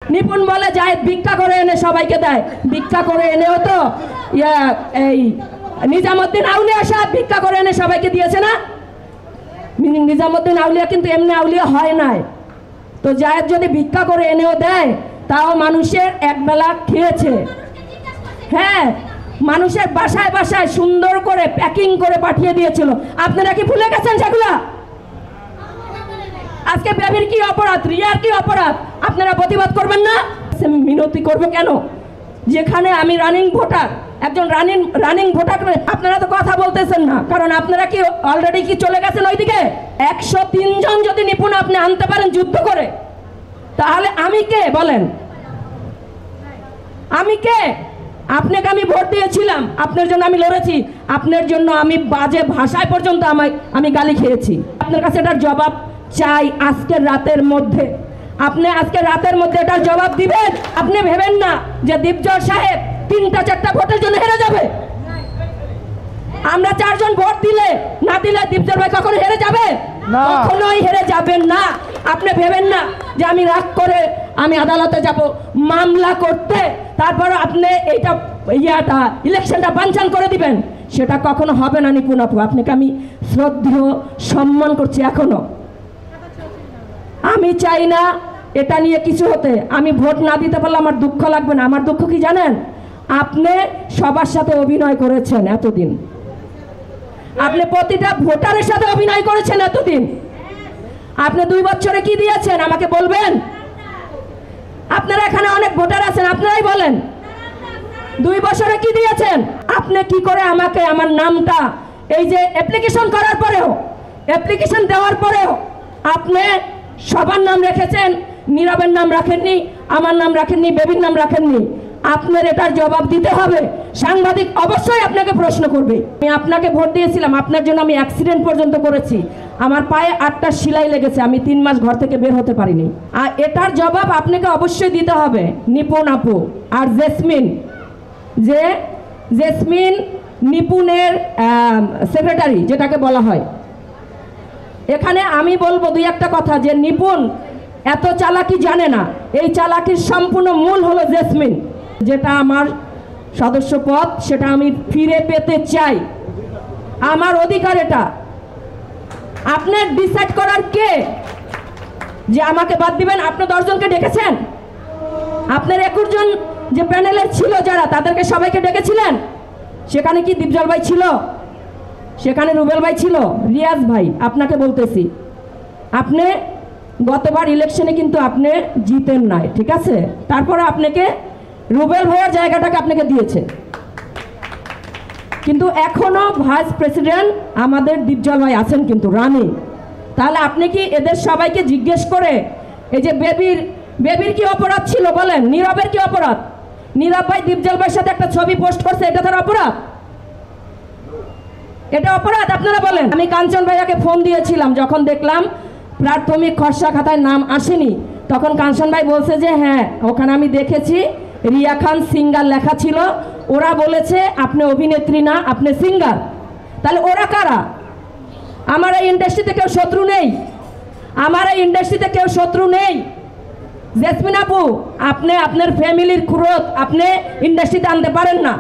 নিপুণ বলে জায়েদ ভিক্ষা করে এনে সবাইকে দেয়, ভিক্ষা করে এনেও তো এই নিজামুদ্দিন আউলিয়া সাহেব ভিক্ষা করে এনে সবাইকে দিয়েছে না। নিজামুদ্দিন আউলিয়া কিন্তু এমনি আউলিয়া হয় নাই। তো জায়েদ যদি ভিক্ষা করে এনেও দেয় তাও মানুষের একবেলা খেয়েছে। হ্যাঁ, মানুষের বাসায় বাসায় সুন্দর করে প্যাকিং করে পাঠিয়ে দিয়েছিল। আপনারা কি ভুলে গেছেন সেগুলা? আজকে বেবির কি অপরাধ, রিয়ার কি অপরাধ, আপনারা প্রতিবাদ করবেন না? মিনতি করবো কেন? যেখানে আমি রানিং ভোটার, একজন রানিং ভোটার, আপনারা তো কথা বলতেছেন না, কারণ আপনারা কি অলরেডি কি চলে গেছেন ওইদিকে? 103 জন যদি নিপুণ আপনি আনতে পারেন যুদ্ধ করে, তাহলে আমি কে বলেন? আমি কে? আপনাকে আমি ভোট দিয়েছিলাম, আপনার জন্য আমি লড়েছি, আপনার জন্য আমি বাজে ভাষায় পর্যন্ত আমি গালি খেয়েছি। আপনার কাছে এটার জবাব চাই আজকের রাতের মধ্যে। আপনি আজকে রাতের মধ্যে এটার জবাব দিবেন। আপনি ভেবেন না যে দীপজল সাহেব 3-4টা ভোটের জন্য হেরে যাবে। আমরা 4 জন ভোট দিলে না দিলে দীপজল ভাই কখনো হেরে যাবে? কখনোই হেরে যাবেন না। আপনি ভেবেন না যে আমি রাগ করে আমি আদালতে যাব মামলা করতে, তারপর আপনি এইটা ইলেকশনটা বানচাল করে দিবেন, সেটা কখনো হবে না। নিপুণ আপু, আপনাকে আমি শ্রদ্ধেয় সম্মান করছি এখনো। আমি চাই না এটা নিয়ে কিছু হতে। আমি ভোট না দিতে পারলে আমার দুঃখ লাগবে না। আমার দুঃখ কি জানেন? আপনি সবার সাথে অভিনয় করেছেন এতদিন, আপনি প্রতিটা ভোটারের সাথে অভিনয় করেছেন এতদিন। আপনি 2 বছরে কি দিয়েছেন আমাকে বলবেন? আপনারা এখানে অনেক ভোটার আছেন, আপনারাই বলেন 2 বছরে কি দিয়েছেন? আপনি কি করে আমাকে আমার নামটা এই যে অ্যাপ্লিকেশন করার পরেও, অ্যাপ্লিকেশন দেওয়ার পরেও আপনি সবার নাম রেখেছেন, নীরবের নাম রাখেননি, আমার নাম রাখেননি, বেবির নাম রাখেননি। আপনার এটার জবাব দিতে হবে। সাংবাদিক অবশ্যই আপনাকে প্রশ্ন করবে। আমি আপনাকে ভোট দিয়েছিলাম, আপনার জন্য আমি অ্যাক্সিডেন্ট পর্যন্ত করেছি, আমার পায়ে 8টা সেলাই লেগেছে, আমি 3 মাস ঘর থেকে বের হতে পারিনি। আর এটার জবাব আপনাকে অবশ্যই দিতে হবে। নিপুণ আপু আর জেসমিন, যে জেসমিন নিপুণের সেক্রেটারি যেটাকে বলা হয়, এখানে আমি বলবো 2-1টা কথা, যে নিপুণ এত চালাকি জানে না। এই চালাকির সম্পূর্ণ মূল হলো জেসমিন। যেটা আমার সদস্য পদ সেটা আমি ফিরে পেতে চাই, আমার অধিকার এটা। আপনার ডিসাইড করার কে যে আমাকে বাদ দিবেন? আপনি 10 জনকে ডেকেছেন? আপনার 21 জন যে প্যানেলের ছিল যারা, তাদেরকে সবাইকে ডেকেছিলেন? সেখানে কি দীপজল ভাই ছিল? সেখানে রুবেল ভাই ছিল? রিয়াজ ভাই, আপনাকে বলতেছি, আপনি গতবার ইলেকশনে কিন্তু আপনি জিতেন নাই, ঠিক আছে? তারপরে আপনাকে রুবেল ভাইয়ের জায়গাটাকে আপনাকে দিয়েছে, কিন্তু এখনো ভাইস প্রেসিডেন্ট আমাদের দীপজল ভাই আছেন কিন্তু রানী। তাহলে আপনি কি এদের সবাইকে জিজ্ঞেস করে, এই যে বেবির কি অপরাধ ছিল বলেন? নীরবের কি অপরাধ? নীরব ভাই দীপজল ভাইয়ের সাথে একটা ছবি পোস্ট করছে, এটা তার অপরাধ? এটা অপরাধ? আপনারা বলেন। আমি কাঞ্চন ভাইয়াকে ফোন দিয়েছিলাম, যখন দেখলাম প্রাথমিক খসড়া খাতায় নাম আসেনি, তখন কাঞ্চন ভাই বলছে যে হ্যাঁ, ওখানে আমি দেখেছি রিয়া খান সিঙ্গার লেখা ছিল, ওরা বলেছে আপনি অভিনেত্রী না, আপনি সিঙ্গার। তাহলে ওরা কারা? আমার এই ইন্ডাস্ট্রিতে কেউ শত্রু নেই, আমার এই ইন্ডাস্ট্রিতে কেউ শত্রু নেই। জেসমিন আপু, আপনি আপনার ফ্যামিলির ক্রোধ আপনি ইন্ডাস্ট্রিতে আনতে পারেন না।